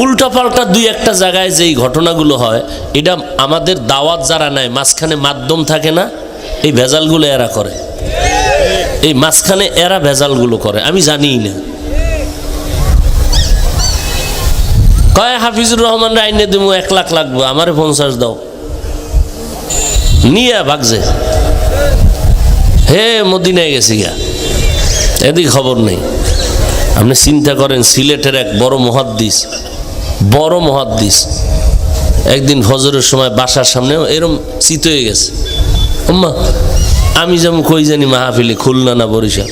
উল্টা পাল্টা দুই একটা জায়গায় যেই ঘটনাগুলো হয়, এটা আমাদের দাওয়াত যারা নেয় মাঝখানে মাধ্যম থাকে না, এই ভেজালগুলো এরা করে, এই মাঝখানে এরা ভেজালগুলো করে, আমি জানিই না। কয় হাফিজুর রহমান আইনে দেবো 1 লাখ লাগবে, আমারে 50 দাও, নিয়ে ভাগছে, হে মদিনায় গেছি গা, এদিকে খবর নেই। আপনি চিন্তা করেন, সিলেটের এক বড় মুহাদ্দিস একদিন ফজরের সময় বাসার সামনে এরম চিত হয়ে গেছে। আমি যেমন কই জানি মাহফিলে খুলনা না বরিশাল,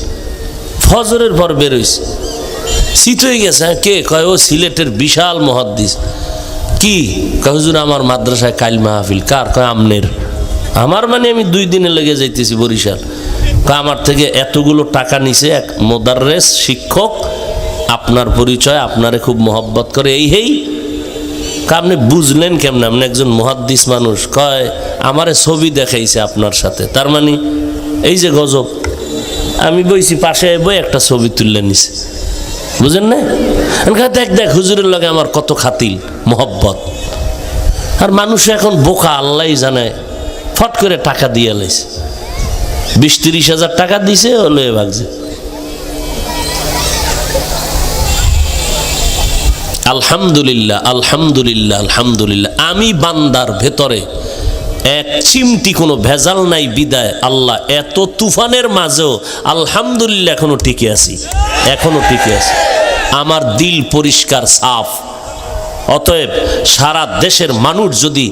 ফজরের পর বেরোইছে, চিত হয়ে গেছে। কে? কয় ও সিলেটের বিশাল মুহাদ্দিস। কি? কয় হুজুর আমার মাদ্রাসায় কাল মাহফিল। কার? কয় আমনের। আমার মানে আমি 2 দিনে লেগে যাইতেছি বরিশাল। আমার থেকে এতগুলো টাকা নিছে এক মোদাররেস শিক্ষক, আপনার পরিচয়, আপনারে খুব মহব্বত করে, এই আপনি বুঝলেন কেমন? আপনি একজন মুহাদ্দিস মানুষ। কয় আমারে ছবি দেখাইছে আপনার সাথে, তার মানে এই যে গজব। আমি বইছি পাশে বই একটা ছবি তুললে নিছে, বুঝেন না? দেখ হুজুরের লগে আমার কত খাতিল মহব্বত। আর মানুষ এখন বোকা, আল্লাহ জানে, ফট করে টাকা দিয়ে লাইছে, 20-30 হাজার টাকা দিছে, হলো এ ভাগছে। আলহামদুলিল্লাহ, আলহামদুলিল্লাহ, আলহামদুলিল্লাহ। আমি বান্দার ভেতরে এক চিমটি কোনো ভেজাল নাই বিদায় আল্লাহ এত তুফানের মাঝেও আলহামদুলিল্লাহ এখনো টিকে আছি, এখনো টিকে আছি। আমার দিল পরিষ্কার সাফ। অতএব সারা দেশের মানুষ যদি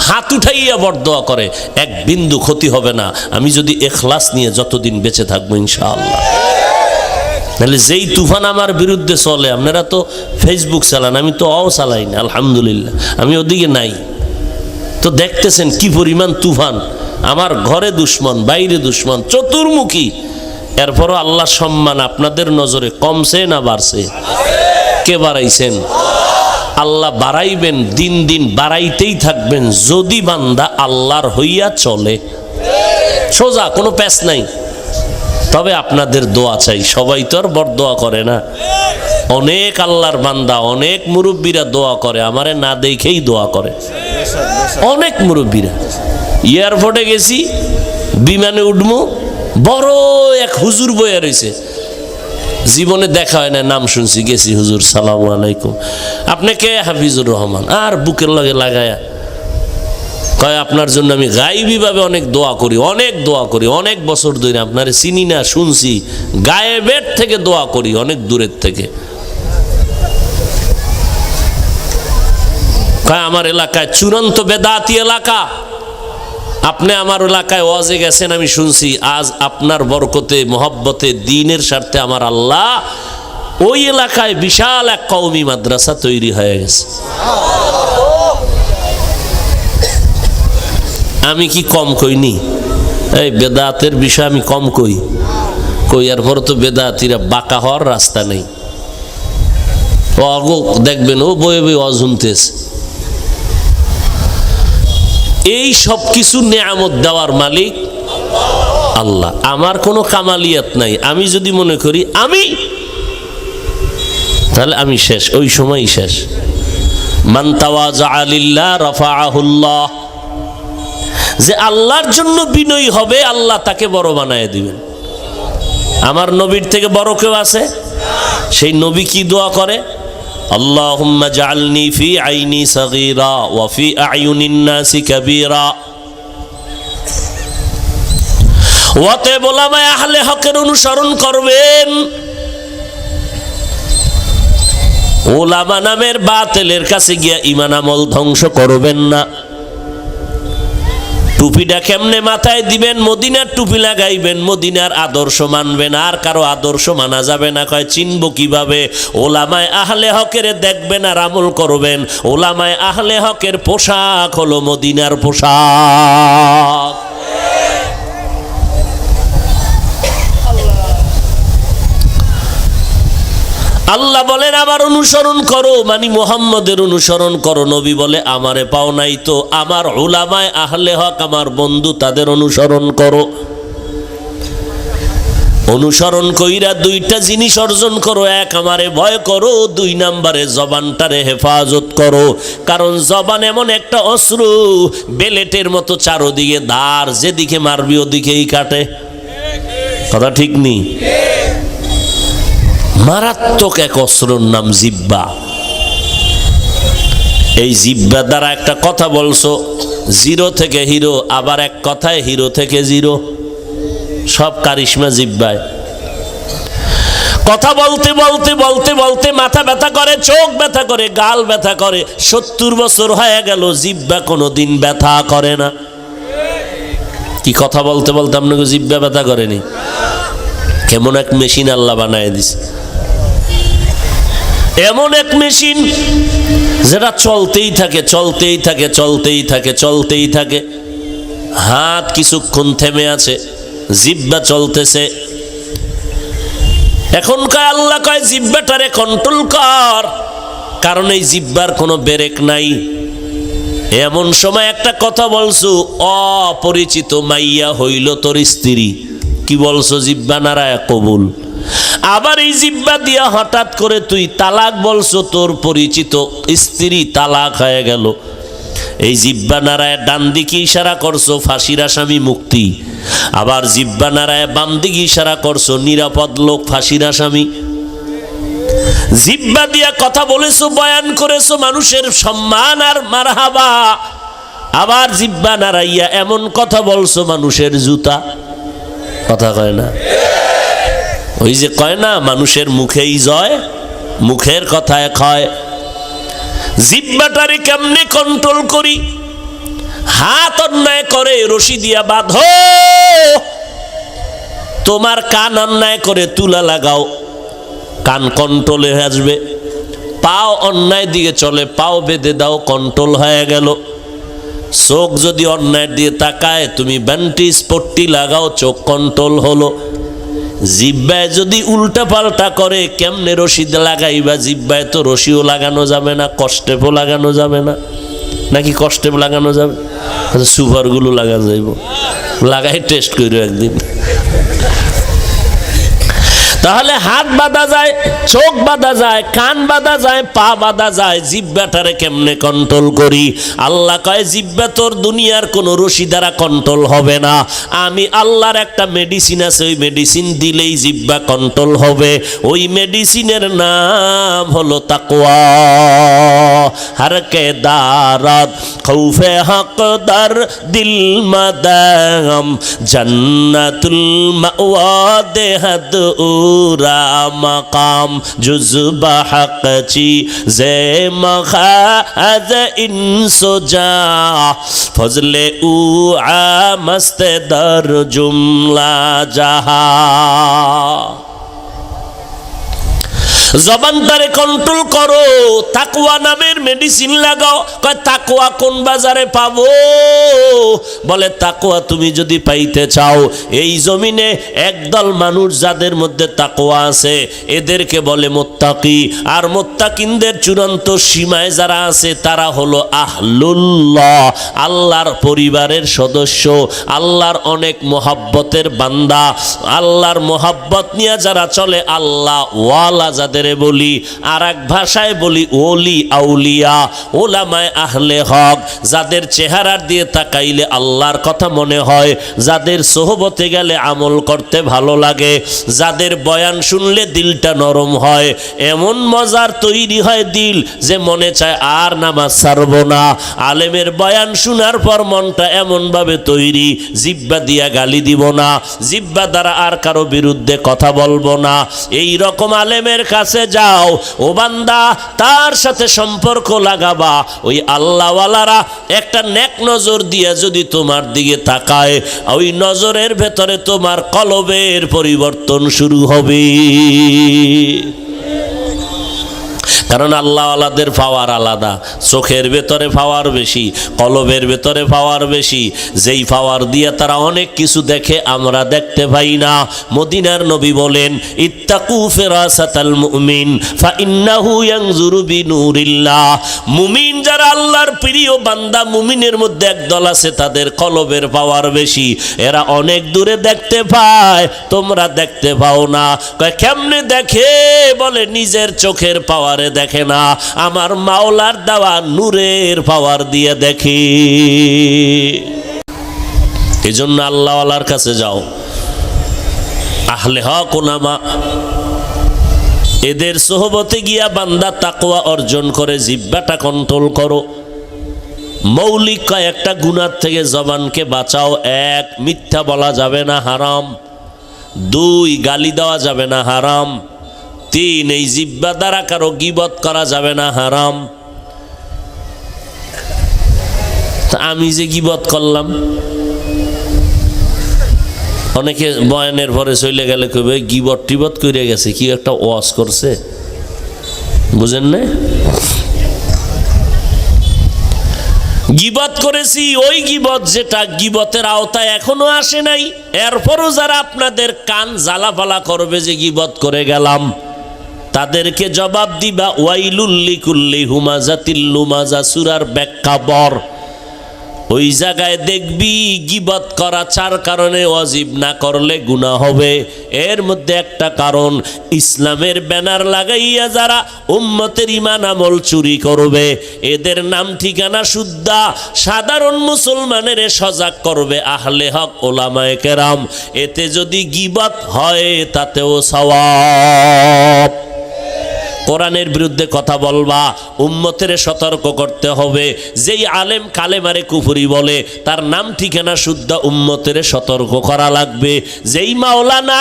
হাত উঠাইয়া বরদোয়া করে, এক বিন্দু ক্ষতি হবে না, আমি যদি ইখলাস নিয়ে যতদিন বেঁচে থাকবো ইনশাআল্লাহ। তাহলে যেই তুফান আমার বিরুদ্ধে চলে, আপনারা তো ফেসবুক চালান, আমি তো চালাই না, আলহামদুলিল্লাহ আমি ওদিকে নাই। তো দেখতেছেন কি পরিমাণ তুফান, আমার ঘরে দুশ্মন, বাইরে দুশ্মন, চতুর্মুখী। এরপরও আল্লাহ সম্মান আপনাদের নজরে কমছে না বাড়ছে? কে বাড়াইছেন? আল্লাহ বাড়াইবেন, দিন দিন বাড়াইতেই থাকবেন যদি বান্দা আল্লাহর হইয়া চলে। সোজা, কোনো প্যাচ নাই। তবে আপনাদের দোয়া চাই, সবাই তো আর বরদোয়া করে না। অনেক আল্লাহর বান্দা, অনেক মুরব্বীরা দোয়া করে, আমারে না দেখেই দোয়া করে। অনেক মুরব্বীরা। এয়ারপোর্টে গেছি, বিমানে উঠবো, বড় এক হুজুর বইয়া রয়েছে, জীবনে দেখা হয় না, নাম শুনছি, গেছি, হুজুর সালামু আলাইকুম। আপনি কে? হাফিজুর রহমান। আর বুকের লগে লাগায়া কয় আপনার জন্য আমি গায়েবীভাবে অনেক দোয়া করি, অনেক দোয়া করি, অনেক বছর ধরে আপনারে চিনি না, শুনছি, গায়েবের থেকে দোয়া করি, অনেক দূরের থেকে। কয় আমার এলাকায় চূড়ান্ত বেদাতি এলাকা, আপনি আমার এলাকায় ওয়াজে গেছেন, আমি শুনছি, আজ আপনার বরকতে, মহব্বতে, দ্বীনের স্বার্থে আমার আল্লাহ ওই এলাকায় বিশাল এক কওমি মাদ্রাসা তৈরি হয়ে গেছে। আমি কি কম কইনি? এই বেদাতের বিষয় আমি কম কইয়ার পর তো বেদাতিরা বাঁকা হওয়ার রাস্তা নেই। ও দেখবেন ও বয়ে বয়ে অজুনতেছে। এই সব কিছু নেয়ামত দেওয়ার মালিক আল্লাহ। আমার কোনো কামালিয়াত নাই। আমি যদি মনে করি আমি, তাহলে আমি শেষ, ওই সময়ই শেষ। মান তাওয়াজা লিল্লাহ রাফাআহুল্লাহ। যে আল্লাহর জন্য বিনয়ী হবে, আল্লাহ তাকে বড় বানায় দিবেন। আমার নবীর থেকে বড় কেউ আছে? সেই নবী কি দোয়া করে? আল্লাহুম্মা জাআলনি ফি আইনি সাগীরা ওয়া ফি আয়ুনিন নাসি কাবীরা। ওয়াতে ওলামায়ে আহলে হকের অনুসরণ করবেন। ওলামা নামের বাতিলের কাছে গিয়া ঈমান আমল ধ্বংস করবেন না। টুপিটা কেমনে মাথায় দিবেন? মদিনার টুপি লাগাইবেন, মদিনার আদর্শ মানবেন, আর কারো আদর্শ মানা যাবে না। কয় চিনবো কিভাবে? ওলামায়ে আহলে হকের দেখবেন আর আমল করবেন। ওলামায়ে আহলে হকের পোশাক হলো মদিনার পোশাক। আল্লাহ বলেন আমার অনুসরণ করো, মানে মুহাম্মদের অনুসরণ করো। নবী বলে আমারে পাও নাই তো আমার উলামায়ে আহলে হক, আমার বন্ধু, তাদের অনুসরণ করো। অনুসরণ কইরা দুইটা জিনিস অর্জন করো। এক, আমারে ভয় করো। 2 নম্বরে জবানটারে হেফাজত করো। কারণ জবান এমন একটা অস্ত্র, বেলেটের মতো চারদিকে ধার, যেদিকে মারবি ওদিকেই কাটে। কথা ঠিক নেই? মারাত্মক এক অস্ত্রর নাম জিহ্বা। এই জিহ্বা দ্বারা একটা কথা বলছো, 0 থেকে হিরো, আবার এক কথায় হিরো থেকে 0। সব কারিশমা জিহ্বায়। কথা বলতে বলতে বলতে বলতে মাথা ব্যথা করে, চোখ ব্যথা করে, গাল ব্যথা করে। 70 বছর হয়ে গেল, জিহ্বা কোনোদিন ব্যথা করে না। কি কথা বলতে বলতে আপনাকে জিহ্বা ব্যথা করেনি? কেমন এক মেশিন আল্লাহ বানায় দিছে। এমন এক মেশিন যেটা চলতেই থাকে, চলতেই থাকে, চলতেই থাকে, চলতেই থাকে। হাত কিছুক্ষণ থেমে আছে, জিহ্বা চলতেছে। এখনকার আল্লাহ কয় জিহ্বাটারে কন্ট্রোল কর, কারণ এই জিহ্বার কোনো ব্রেক নাই। এমন সময় একটা কথা বলছো, অপরিচিত মাইয়া হইল তোর স্ত্রী। কি বলছো? জিহ্বা নারায় কবুল। আবার এই জিহ্বা দিয়া হঠাৎ করে তুই তালাক বলছো, তোর পরিচিত স্ত্রী তালাক হয়ে গেল। এই জিহ্বা নারায় ডান দিকে ইশারা করছো, ফাঁসির আসামি মুক্তি। আবার জিহ্বা নারায় বাম দিকে ইশারা করছো, নিরাপদ লোক, ফাঁসির আসামি। জিহ্বা দিয়া কথা বলেছো, বয়ান করেছো মানুষের সম্মান আর মারহাবা। আবার জিহ্বা নারাইয়া এমন কথা বলছো, মানুষের জুতা। কথা কয় না? ওই যে কয় না, মানুষের মুখেই জয়, মুখের কথায় ক্ষয়। জিহ্বাটারে কেমনে কন্ট্রোল করি? হাত অন্যায় করে রশি দিয়া বাঁধো, তোমার কান অন্যায় করে তুলা লাগাও, কান কন্ট্রোলে আসবে। পাও অন্যায় দিকে চলে, পাও বেঁধে দাও, কন্ট্রোল হয়ে গেল। চোখ যদি অন্যায় দিয়ে তাকায়, তুমি ব্যান্টিজ পট্টি লাগাও, চোখ কন্ট্রোল হলো। জিহ্বায় যদি উল্টা পাল্টা করে, কেমনে রশি লাগাইবা? জিহ্বায় তো রশিও লাগানো যাবে না, কষ্টেপও লাগানো যাবে না। নাকি কষ্টেপ লাগানো যাবে? সুপারগুলো লাগানো যাইব, লাগাই টেস্ট করো একদিন। তাহলে হাত বাঁধা যায়, চোখ বাঁধা যায়, কান বাঁধা যায়, পা বাঁধা যায়। জিহ্বাটারে কেমনে কন্ট্রোল করি? আল্লাহ কয় জিহ্বা তোর দুনিয়ার কোন রশি দ্বারা কন্ট্রোল হবে না। আমি আল্লাহর একটা মেডিসিন আছে, ওই মেডিসিন দিলেই জিহ্বা কন্ট্রোল হবে। ওই মেডিসিনের নাম হলো তাকওয়া। হারকে দারাত খৌফে হকদার দিল মাদাম জান্নাতুল মাওয়া দেহাদ উরা মাকাম জুজবা হকচি জে মখাজ ইনসুজা ফজলে উ আমস্ত দর জুমলা জাহা। জবানটারে কন্ট্রোল করো, তাকওয়া নামের মেডিসিন লাগাও। কয় তাকওয়া কোন বাজারে পাবো? বলে তাকওয়া তুমি যদি পাইতে চাও, এই জমিনে একদল মানুষ যাদের মধ্যে তাকওয়া আছে, এদেরকে বলে মুত্তাকি। আর মুত্তাকিনদের চূড়ান্ত সীমায় যারা আছে, তারা হলো আহলুল্লাহ, আল্লাহর পরিবারের সদস্য, আল্লাহর অনেক মোহাব্বতের বান্দা। আল্লাহর মোহাব্বত নিয়ে যারা চলে, আল্লাহ ওয়ালা যাদের বলি, আর এক ভাষায় বলি ওলি আউলিয়া, ওলামায়ে আহলে হক, যাদের চেহারার দিয়ে তাকাইলে আল্লাহর কথা মনে হয়, যাদের সোহবতে গেলে আমল করতে ভালো লাগে, যাদের বয়ান শুনলে দিলটা নরম হয়, এমন মজার তৈরি হয় দিল যে মনে চায় আর নামাজ ছাড়বো না। আলেমের বয়ান শোনার পর মনটা এমনভাবে তৈরি, জিহ্বা দিয়া গালি দিব না, জিহ্বা দ্বারা আর কারো বিরুদ্ধে কথা বলবো না। এই রকম আলেমের কাছে যাও, ও বান্দা, তার সাথে সম্পর্ক লাগাবা। ওই আল্লাহওয়ালারা একটা নেক নজর দিয়ে যদি তোমার দিকে তাকায়, ওই নজরের ভেতরে তোমার কলবের পরিবর্তন শুরু হবে। কারণ আল্লাহওয়ালাদের পাওয়ার আলাদা, চোখের ভেতরে পাওয়ার বেশি, কলবের ভেতরে পাওয়ার বেশি, যেই পাওয়ার দিয়ে তারা অনেক কিছু দেখে আমরা দেখতে পাই না। মদিনার নবী বলেন, ইত্তাকু ফিরাসাতাল মুমিন ফাইন্নাহু ইয়ানজুরু বিনুরিল্লাহ। মুমিন যারা আল্লাহর প্রিয় বান্দা, মুমিনের মধ্যে একদল আছে তাদের কলবের পাওয়ার বেশি, এরা অনেক দূরে দেখতে পায়, তোমরা দেখতে পাও না। কয় কেমনে দেখে? বলে নিজের চোখের পাওয়ারে দেখে না, আমার মাওলার দেওয়া নূরের পাওয়ার দিয়ে দেখি। এজন্য আল্লাহওয়ালার কাছে যাও, আহলে হক উলামা, এদের সোহবতে গিয়া বান্দা তাকওয়া অর্জন করে, জিহ্বাটা কন্ট্রোল করো। মৌলিক কয়েকটা গুনাহ থেকে জবানকে বাঁচাও। 1, মিথ্যা বলা যাবে না, হারাম। 2, গালি দেওয়া যাবে না, হারাম। 3, এই জিহ্বা দ্বারা কারো গীবত করা যাবে না, হারাম। আমি যে গীবত করলাম, অনেকে বয়ানের পরে চলে গেলে কইবে গীবত টিবত করে গেছে, কি একটা ওয়াজ করছে, বুঝেন না? গীবত করেছি, ওই গীবত যেটা গীবতের আওতায় এখনো আসে নাই, এরপরও যারা আপনাদের কান জ্বালাপালা করবে যে গীবত করে গেলাম, তাদেরকে জবাব দিবা। ওয়াইলুল লিকুল্লি হুমাজাতিল লুমাজা সূরার ব্যাখ্যা বর, ওই জায়গায় দেখবি গীবত করা 4 কারণে ওয়াজিব, না করলে গুনাহ হবে। এর মধ্যে একটা কারণ, ইসলামের ব্যানার লাগাইয়া যারা উম্মতের ঈমান আমল চুরি করবে, এদের নাম ঠিকানা শুদ্ধা সাধারণ মুসলমানের সজাগ করবে আহলে হক ওলামায়ে কেরাম। এতে যদি গীবত হয় তাতেও সওয়াব। কোরআনের বিরুদ্ধে কথা বলবা, উম্মতের সতর্ক করতে হবে। যেই আলেম কালেমারে কুফরি বলে, তার নাম ঠিকানা শুদ্ধ উম্মতের সতর্ক করা লাগবে। যেই মাওলানা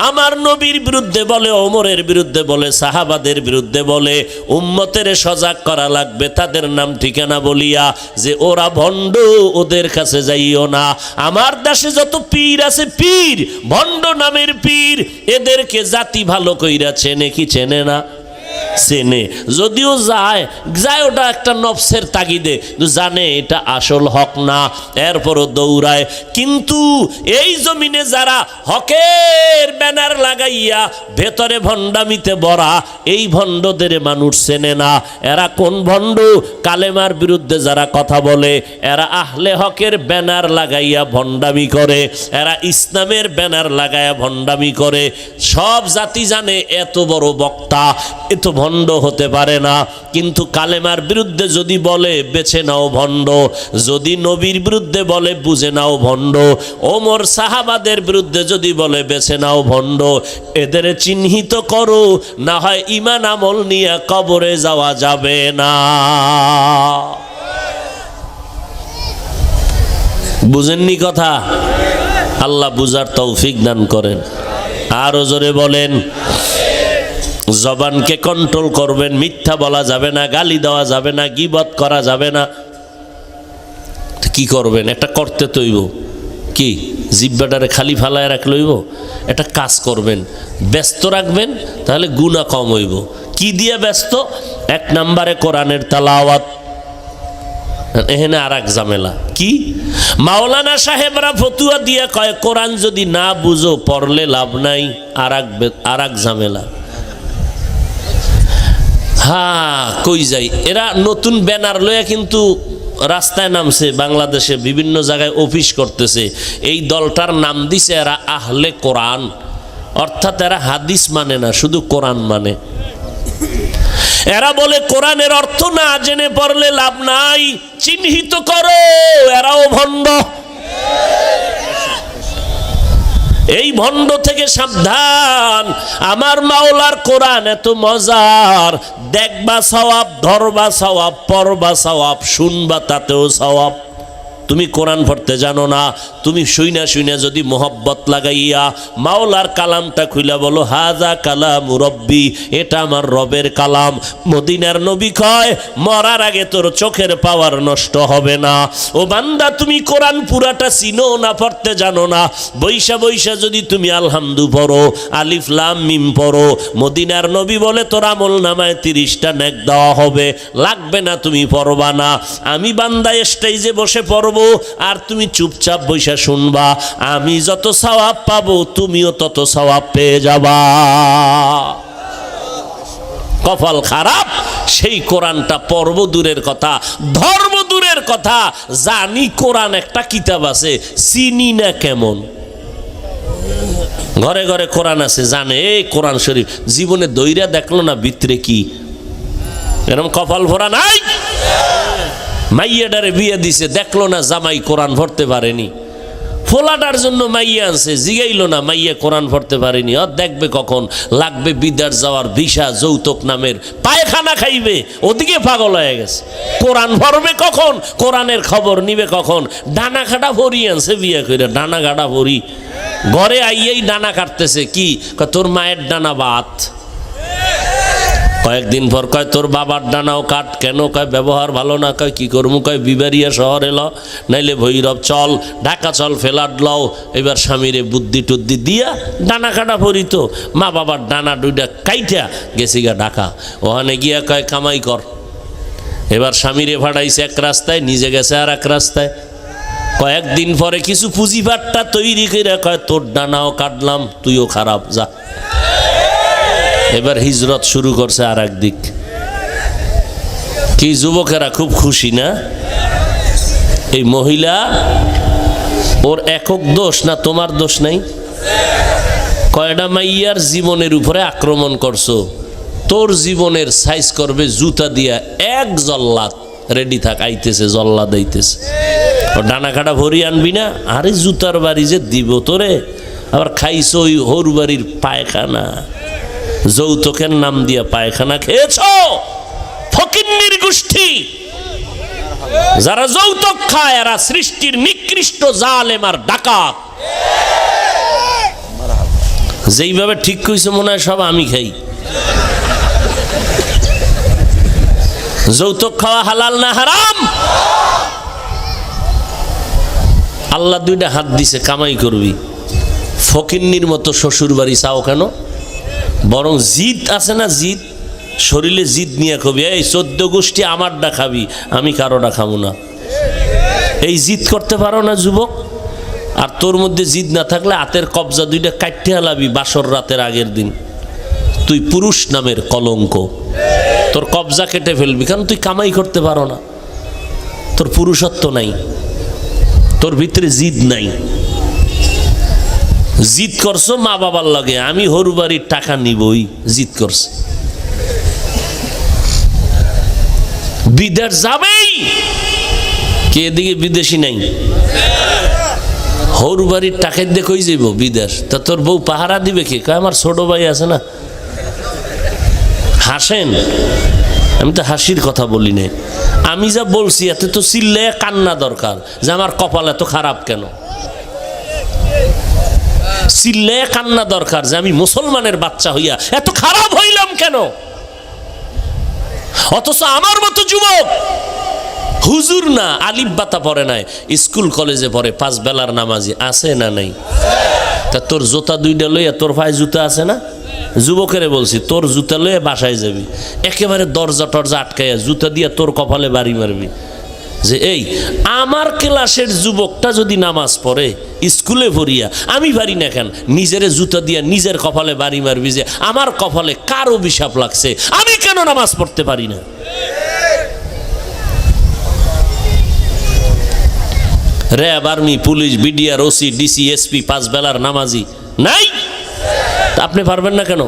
আমার নবীর বিরুদ্ধে বলে, ওমরের বিরুদ্ধে বলে, সাহাবাদের বিরুদ্ধে বলে, উম্মতের সজাগ করা লাগবে তাদের নাম ঠিকানা বলিয়া, যে ওরা ভণ্ড, ওদের কাছে যাইও না। আমার দেশে যত পীর আছে, পীর ভণ্ড নামের পীর, এদেরকে জাতি ভালো কইরা চেনে কি চেনে না? চেনে। যদিও যায় ওটা একটা নফসের তাগিদে, জানে এটা আসল হক না, এরপরও দৌড়ায়। কিন্তু এই জমিনে যারা হকের ব্যানার লাগাইয়া ভেতরে ভণ্ডামিতে ভরা, এই ভণ্ডদের মানুষ চেনে না। এরা কোন ভণ্ড? কালেমার বিরুদ্ধে যারা কথা বলে, এরা আহলে হকের ব্যানার লাগাইয়া ভণ্ডামি করে, এরা ইসলামের ব্যানার লাগাইয়া ভণ্ডামি করে। সব জাতি জানে এত বড় বক্তা এত ভণ্ড হতে পারে না, কিন্তু কালেমার বিরুদ্ধে যদি বলে বেছে নাও ভণ্ড, যদি নবীর বিরুদ্ধে বলে বুঝে নাও ভণ্ড, ওমর সাহাবাদের বিরুদ্ধে যদি বলে বেছে নাও ভণ্ড। এদের চিহ্নিত করো, না হয় ঈমান আমল নিয়ে কবরে যাওয়া যাবে না। বুঝেননি কথা? আল্লাহ বুঝার তৌফিক দান করেন। আরো জোরে বলেন। জবানকে কন্ট্রোল করবেন, মিথ্যা বলা যাবে না, গালি দেওয়া যাবে না, গীবত করা যাবে না। কি করবেন? একটা করতে তৈব, কি জিহ্বাটারে খালি ফালায় রাখলে হইব? একটা কাজ করবেন, ব্যস্ত রাখবেন, তাহলে গুনাহ কম হইব। কি দিয়ে ব্যস্ত? 1 নম্বরে কোরআনের তেলাওয়াত। এখানে আর এক ঝামেলা কি, মাওলানা সাহেবরা ফতুয়া দিয়ে কয় কোরআন যদি না বুঝো পড়লে লাভ নাই। আর এক ঝামেলা। হ্যাঁ, কই যাই, এরা নতুন ব্যানার লইয়া কিন্তু রাস্তায় নামছে, বাংলাদেশে বিভিন্ন জায়গায় অফিস করতেছে। এই দলটার নাম দিছে এরা আহলে কোরআন, অর্থাৎ এরা হাদিস মানে না, শুধু কোরআন মানে। এরা বলে কোরআনের অর্থ না জেনে পড়লে লাভ নাই। চিহ্নিত করো, এরাও ভণ্ড। এই ভণ্ড থেকে সাবধান। আমার মাওলার কোরআন এত মজার, দেখবা সওয়াব, ধরবা সওয়াব, পড়বা সওয়াব, শুনবা তাতেও সওয়াব। তুমি কোরআন পড়তে জানো না, তুমি শুইনা শুইনা যদি মোহব্বত লাগাইয়া মাওলার কালামটা খুইলা বলো হাজা কালাম রব্বি, এটা আমার রবের কালাম। মদিনার নবী কয় মরার আগে তোর চোখের পাওয়ার নষ্ট হবে না। ও বান্দা, তুমি কোরআন পুরাটা চিনো না, পড়তে জানো না, বৈশা বৈশা যদি তুমি আলহামদু পড়ো, আলিফ লাম মিম পড়ো, মদিনার নবী বলে তোর আমল নামায় 30টা নেক দেওয়া হবে। লাগবে না, তুমি পড়বা না, আমি বান্দা স্টেজে বসে পড়বো আর তুমি চুপচাপ বৈশা শুনবা। আমি যত সওয়াব পাবো তুমিও তত সওয়াব পেয়ে যাবা। কপাল খারাপ সেই কোরআনটা পড়ব দূরের কথা, ধর্ম দূরের কথা, জানি কোরআন একটা কিতাব আছে, চিনি না কেমন। ঘরে ঘরে কোরআন আছে, জানে এই কোরআন শরীফ, জীবনে দইরা দেখলো না ভিতরে কি। এরকম কপাল ভরা নাই? মাইয়াডারে বিয়ে দিছে, দেখলো না জামাই কোরআন পড়তে পারেনি, ফোলাটার জন্য মাইয়া আনছে, জিগাইলো না মাইয়া কোরআন পড়তে পারেনি। দেখবে কখন লাগবে বিদার যাওয়ার ভিসা, যৌতুক নামের পায়খানা খাইবে, ওদিকে পাগল হয়ে গেছে। কোরআন পড়বে কখন, কোরআনের খবর নিবে কখন। ডানা কাটা ভরি আনছে বিয়ে করে, ডানা কাটা ভরি ঘরে আইয়েই ডানা কাটতেছে। কি তোর মায়ের ডানা বাত, কয়েকদিন পর কয় তোর বাবার ডানাও কাট। কেন? কয় ব্যবহার ভালো না। কয় কি করবো? কয় বিবারিয়া শহরে ল, নাইলে ভৈরব চল, ঢাকা চল, ফেলাট লও। এবার স্বামীরে বুদ্ধি টুদ্ধি দিয়া ডানা কাটা পড়িত, মা বাবার ডানা দুইটা কাইটা গেছি গা ঢাকা। ওখানে গিয়া কয় কামাই কর। এবার স্বামীরে ভাড়াইছে এক রাস্তায়, নিজে গেছে আর এক রাস্তায়। কয়েকদিন পরে কিছু পুঁজিবাটটা তৈরি করে কয় তোর ডানাও কাটলাম, তুইও খারাপ, যা। এবার হিজরত শুরু করছে আর একদিক। কি যুবকেরা খুব খুশি না? এই মহিলা ওর একক দোষ না, তোমার দোষ নাই? কয়টা মাইয়ার জীবনের উপরে আক্রমণ করছো, তোর জীবনের সাইজ করবে জুতা দিয়া এক জল্লাদ। রেডি থাক, আইতেছে জল্লাদ আইতেছে। ডানা কাটা ভরি আনবি না? আরে জুতার বাড়ি যে দিব তোরে, আবার খাইছো ওই হরু বাড়ির পায়খানা, যৌতুকের নাম দিয়া পায়খানা খেয়েছ। ফকিন্নির গোষ্ঠী যারা যৌতুক খায় এরা সৃষ্টির নিকৃষ্ট জালেম আর ডাকাত। যেইভাবে ঠিক কইছে মনে হয় সব আমি খাই। যৌতুক খাওয়া হালাল না হারাম? আল্লাহ দুইটা হাত দিছে, কামাই করবি। ফকিন্নির মতো শ্বশুর বাড়ি চাও কেন? বরং জিদ আছে না, জিদ, শরীরে জিদ নিয়ে কবি এই 14 গোষ্ঠী আমারটা খাবি, আমি কারোটা খাবো না। এই জিদ করতে পারো না যুবক? আর তোর মধ্যে জিদ না থাকলে হাতের কবজা দুইটা কাটতে হালাবি বাসর রাতের আগের দিন। তুই পুরুষ নামের কলঙ্ক, তোর কবজা কেটে ফেলবি, কারণ তুই কামাই করতে পারো না, তোর পুরুষত্ব নাই, তোর ভিতরে জিদ নাই। জিদ করছো মা বাবার লাগে, আমি হরু বাড়ির টাকা নিবই, জিদ করছে। বিদেশ যাবেই কে? এদিকে বিদেশি নাই, হরু বাড়ির টাকা দিয়ে কই যাইব বিদেশ? তা তোর বউ পাহারা দিবে কে? কয় আমার ছোট ভাই আছে না। হাসেন, আমি তো হাসির কথা বলি নাই। আমি যা বলছি এতে তো চিল্লে কান্না দরকার যে আমার কপাল এত খারাপ কেন। চিল্লে কান্না দরকার যে আমি মুসলমানের বাচ্চা হইয়া এত খারাপ হইলাম কেন। অথচ আমার মতো যুবক হুজুর না, আলিফ বাতা পড়ে নাই, স্কুল কলেজে পড়ে, 5 বেলার নামাজি আছে না নাই? তা তোর জুতা দুইটা লইয়া, তোর পায়ে জুতা আছে না? যুবকেরে বলছি তোর জুতা লইয়া বাসায় যাবি, একেবারে দরজা টরজা আটকাইয়া জুতা দিয়া তোর কপালে বাড়ি মারবি যে এই আমার ক্লাসের যুবকটা যদি নামাজ পড়ে স্কুলে পড়িয়া আমি পারি না কেন, নিজেরে জুতা দিয়া নিজের কপালে বাড়ি মারবি যে আমার কপালে কার অভিশাপ লাগছে, আমি কেন নামাজ পড়তে পারি না। RAB, army, police, BDR, OC, DC, SP 5 বেলার নামাজি নাই? তা আপনি পারবেন না কেন?